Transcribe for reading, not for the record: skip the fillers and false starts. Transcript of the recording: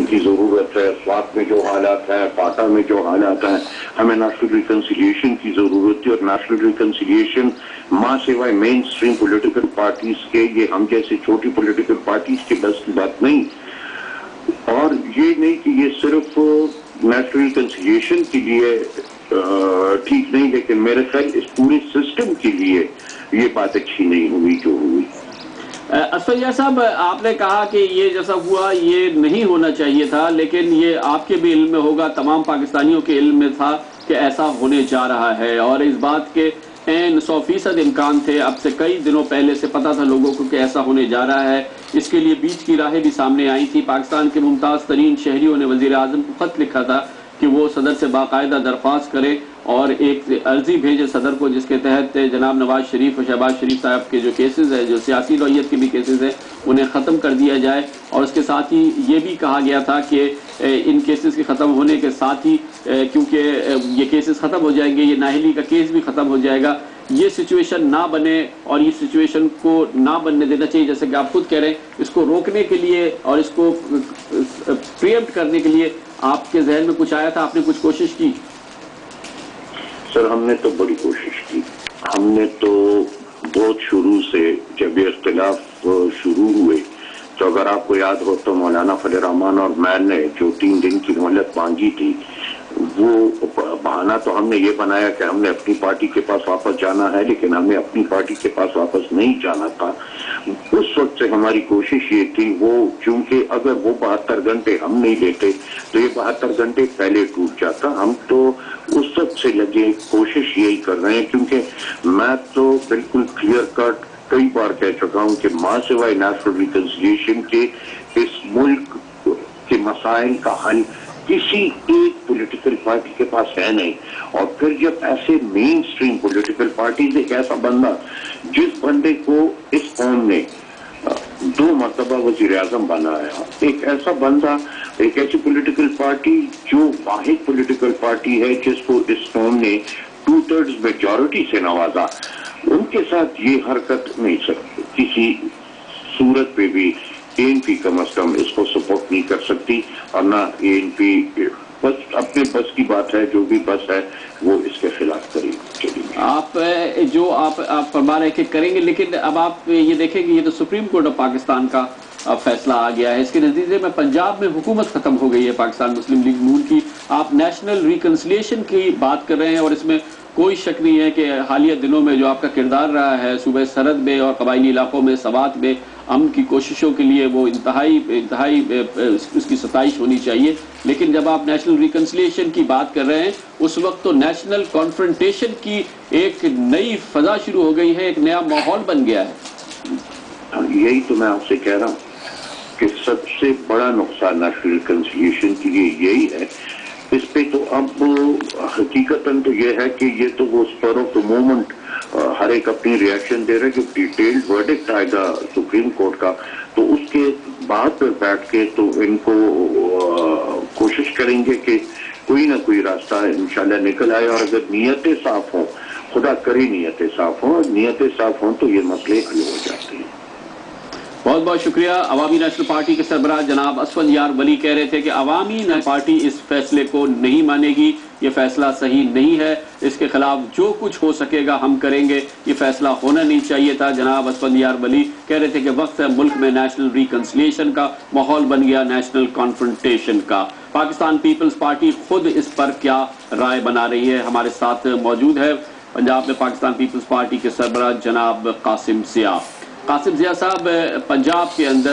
की ज़रूरत है, स्वात में जो हालात हैं, फाटा में जो हालात हैं, हमें नेशनल रिकन्सिलिएशन की ज़रूरत है। और नेशनल रिकन्सिलिएशन माँ सिवाय मेन स्ट्रीम पोलिटिकल पार्टीज के, ये हम जैसे छोटी पोलिटिकल पार्टीज के बस की बात नहीं। और ये नहीं कि ये सिर्फ नेशनल रिकन्सिलिएशन के लिए ठीक नहीं, लेकिन मेरे ख्याल इस पूरे सिस्टम के लिए ये बात अच्छी नहीं हुई जो हुई। असफिया साहब, आपने कहा कि ये जैसा हुआ ये नहीं होना चाहिए था, लेकिन ये आपके भी इल्म में होगा, तमाम पाकिस्तानियों के इल्म में था कि ऐसा होने जा रहा है, और इस बात के 100% इम्कान थे। अब से कई दिनों पहले से पता था लोगों को कि ऐसा होने जा रहा है। इसके लिए बीच की राहें भी सामने आई थी। पाकिस्तान के मुमताज़ तरीन शहरियों ने वज़ीर आज़म को ख़त लिखा था कि वो सदर से बाकायदा दरख्वास्त करे और एक अर्जी भेजे सदर को, जिसके तहत जनाब नवाज शरीफ और शहबाज शरीफ साहब के जो केसेस हैं, जो सियासी नौइयत के भी केसेस हैं, उन्हें ख़त्म कर दिया जाए। और उसके साथ ही ये भी कहा गया था कि इन केसेस के ख़त्म होने के साथ ही, क्योंकि ये केसेस ख़त्म हो जाएंगे, ये नाहली का केस भी ख़त्म हो जाएगा, ये सिचुएशन ना बने और ये सिचुएशन को ना बनने देना चाहिए। जैसे कि आप खुद कह रहे हैं, इसको रोकने के लिए और इसको प्रीएम्प्ट करने के लिए आपके जहन में कुछ आया था, आपने कुछ कोशिश की? सर, हमने तो बड़ी कोशिश की। हमने तो बहुत शुरू से, जब ये इख्तिलाफ शुरू हुए, तो अगर आपको याद हो तो मौलाना फजल रहमान और मैंने जो 3 दिन की मोहलत मांगी थी, वो बहाना तो हमने ये बनाया कि हमने अपनी पार्टी के पास वापस जाना है, लेकिन हमें अपनी पार्टी के पास वापस नहीं जाना था। उस वक्त से हमारी कोशिश ये थी, वो चूंकि अगर वो 72 घंटे हम नहीं लेते तो ये 72 घंटे पहले टूट जाता। हम तो उस वक्त से लगे कोशिश यही कर रहे हैं, क्योंकि मैं तो बिल्कुल क्लियर कट कई बार कह चुका हूं कि मां सिवाय नेशनल रिकन्सिलिएशन के इस मुल्क के मसाइल का हल किसी एक पॉलिटिकल पार्टी के पास है नहीं। और फिर जब ऐसे मेन स्ट्रीम पॉलिटिकल पार्टीज, एक ऐसा बंदा जिस बंदे को इस कौम ने 2 मरतबा वज़ीर आज़म बनाया, एक ऐसा बंदा, एक ऐसी पॉलिटिकल पार्टी जो वाहिद पॉलिटिकल पार्टी है जिसको इस कौम ने 2/3 मेजॉरिटी से नवाजा, उनके साथ ये हरकत नहीं सकती। किसी सूरत पे भी ANP कम अज कम इसको सपोर्ट नहीं कर सकती, और ना ANP बस अपने बस की बात है, जो भी बस है वो इसके खिलाफ चलेगी। आप फरमा रहे कि करेंगे, लेकिन अब आप ये देखेंगे, ये तो सुप्रीम कोर्ट ऑफ पाकिस्तान का फैसला आ गया है। इसके नतीजे में पंजाब में हुकूमत खत्म हो गई है पाकिस्तान मुस्लिम लीग नून की। आप नेशनल रिकन्सिलिएशन की बात कर रहे हैं, और इसमें कोई शक नहीं है कि हालिया दिनों में जो आपका किरदार रहा है सूबे सरहद में और कबायली इलाकों में सवात में अमन की कोशिशों के लिए, वो इंतहाई उसकी सताइश होनी चाहिए। लेकिन जब आप नेशनल रिकन्सिलिएशन की बात कर रहे हैं, उस वक्त तो नेशनल कॉन्फ्रंटेशन की एक नई फजा शुरू हो गई है, एक नया माहौल बन गया है। यही तो मैं आपसे कह रहा हूँ कि सबसे बड़ा नुकसान नेशनल रिकन्सिलिएशन के लिए यही है। इस पे तो अब हकीकतन तो ये है कि ये तो वो स्पर ऑफ द मोमेंट हर एक अपनी रिएक्शन दे रहे हैं। जो डिटेल्ड वर्डिक्ट आएगा सुप्रीम कोर्ट का, तो उसके बाद पर बैठ के तो इनको कोशिश करेंगे कि कोई ना कोई रास्ता इंशाल्लाह निकल आए। और अगर नीयतें साफ हों, खुदा करे नीयतें साफ हों, नीयतें साफ हों, तो ये मसले हल हो जाते हैं। बहुत बहुत शुक्रिया। अवामी नेशनल पार्टी के सरबराह जनाब असफल यार वली कह रहे थे कि अवामी नेशनल पार्टी इस फैसले को नहीं मानेगी, ये फैसला सही नहीं है, इसके खिलाफ जो कुछ हो सकेगा हम करेंगे, ये फैसला होना नहीं चाहिए था। जनाब असफल यार वली कह रहे थे कि वक्त है मुल्क में नेशनल रिकन्सिलिएशन का, माहौल बन गया नेशनल कॉन्फ्रंटेशन का। पाकिस्तान पीपल्स पार्टी खुद इस पर क्या राय बना रही है, हमारे साथ मौजूद है पंजाब में पाकिस्तान पीपल्स पार्टी के सरबराह जनाब कासिम ज़िया। कासिम ज़िया साहब, पंजाब के अंदर